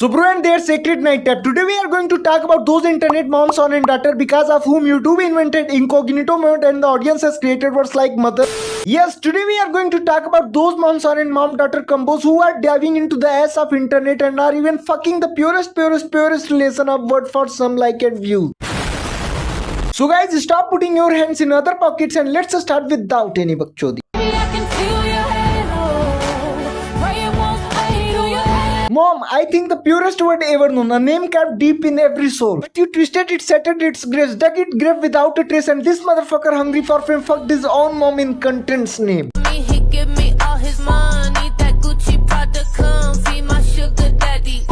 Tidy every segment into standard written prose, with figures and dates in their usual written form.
So bro and their sacred night tab. Today we are going to talk about those internet moms, son and daughter because of whom YouTube invented incognito mode and the audience has created words like mother. Yes, today we are going to talk about those mom, son and mom daughter combos who are diving into the ass of internet and are even fucking the purest relation of word for some like and view. So guys, stop putting your hands in other pockets and let's start without any bakchodi. Mom, I think the purest word ever known, a name kept deep in every soul. But you twisted it, shattered its grace, dug it grave without a trace, and this motherfucker hungry for fame fucked his own mom in content's name. He give me all his money, that Gucci Prada come be my sugar daddy.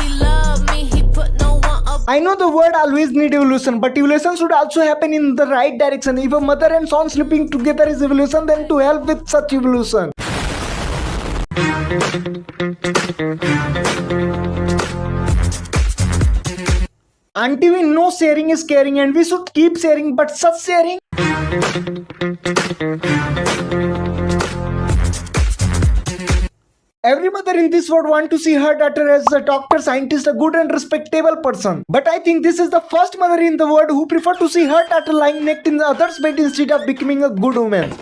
He love me, he put no one up. I know the word always need evolution, but evolution should also happen in the right direction. If a mother and son sleeping together is evolution, then to help with such evolution. Auntie, we know sharing is caring and we should keep sharing, but such sharing. Every mother in this world want to see her daughter as a doctor, scientist, a good and respectable person. But I think this is the first mother in the world who prefer to see her daughter lying naked in the other's bed instead of becoming a good woman.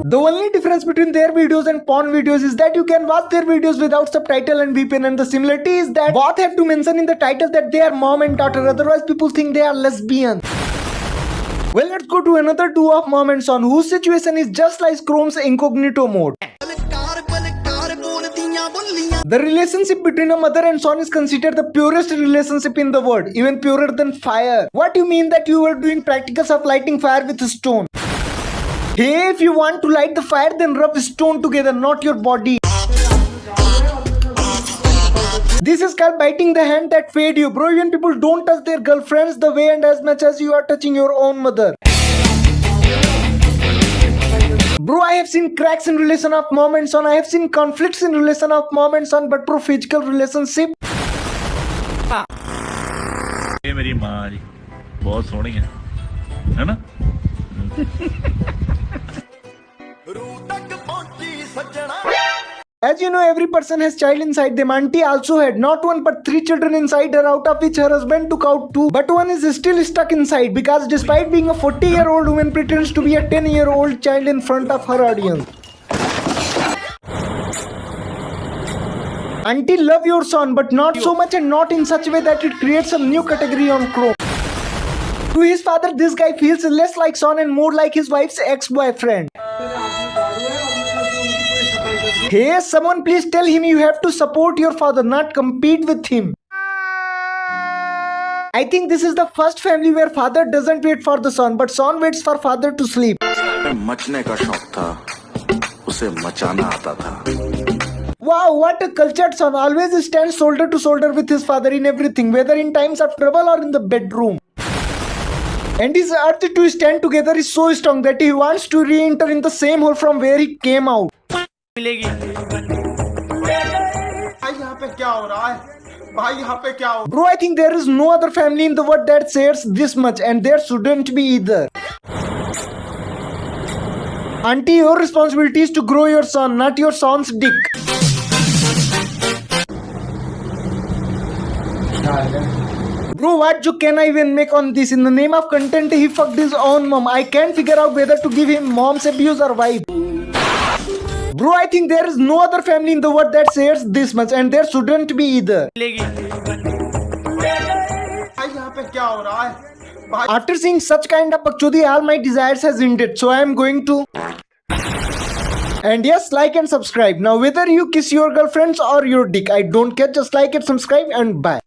The only difference between their videos and porn videos is that you can watch their videos without subtitle and VPN, and the similarity is that both have to mention in the title that they are mom and daughter, otherwise people think they are lesbian. Well, let's go to another duo of mom and son whose situation is just like Chrome's incognito mode. The relationship between a mother and son is considered the purest relationship in the world, even purer than fire. What do you mean that you were doing practicals of lighting fire with a stone? Hey, if you want to light the fire, then rub stone together, not your body. This is called biting the hand that fed you. Bro, even people don't touch their girlfriends the way and as much as you are touching your own mother. Bro, I have seen cracks in relation of mom and son. I have seen conflicts in relation of mom and son, but bro, physical relationship. ये मेरी माँ जी बहुत सोहनी है ना? As you know, every person has child inside them. Auntie also had not one but 3 children inside her, out of which her husband took out 2. But one is still stuck inside because despite being a 40-year-old woman pretends to be a 10-year-old child in front of her audience. Auntie, love your son, but not so much and not in such a way that it creates a new category on Chrome. To his father, this guy feels less like son and more like his wife's ex-boyfriend. Hey, someone please tell him you have to support your father, not compete with him. I think this is the first family where father doesn't wait for the son, but son waits for father to sleep. मचने का शौक था, उसे मचाना आता था. Wow, what a cultured son. Always stands shoulder to shoulder with his father in everything, whether in times of trouble or in the bedroom. And his urge to stand together is so strong that he wants to re-enter in the same hole from where he came out. मिलेगी भाई यहाँ पे क्या हो रहा है भाई यहाँ पे क्या हो Bro, I think there is no other family in the world that shares this much, and there shouldn't be either. Auntie, your responsibility is to grow your son, not your son's dick. Bro, what joke can I even make on this? In the name of content, he fucked his own mom. I can't figure out whether to give him mom's abuse or wife. Bro, I think there is no other family in the world that shares this much, and there shouldn't be either. After seeing such kind of bakchodi, all my desires has ended, so I am going to... And yes, like and subscribe. Now, whether you kiss your girlfriends or your dick, I don't care. Just like and subscribe and bye.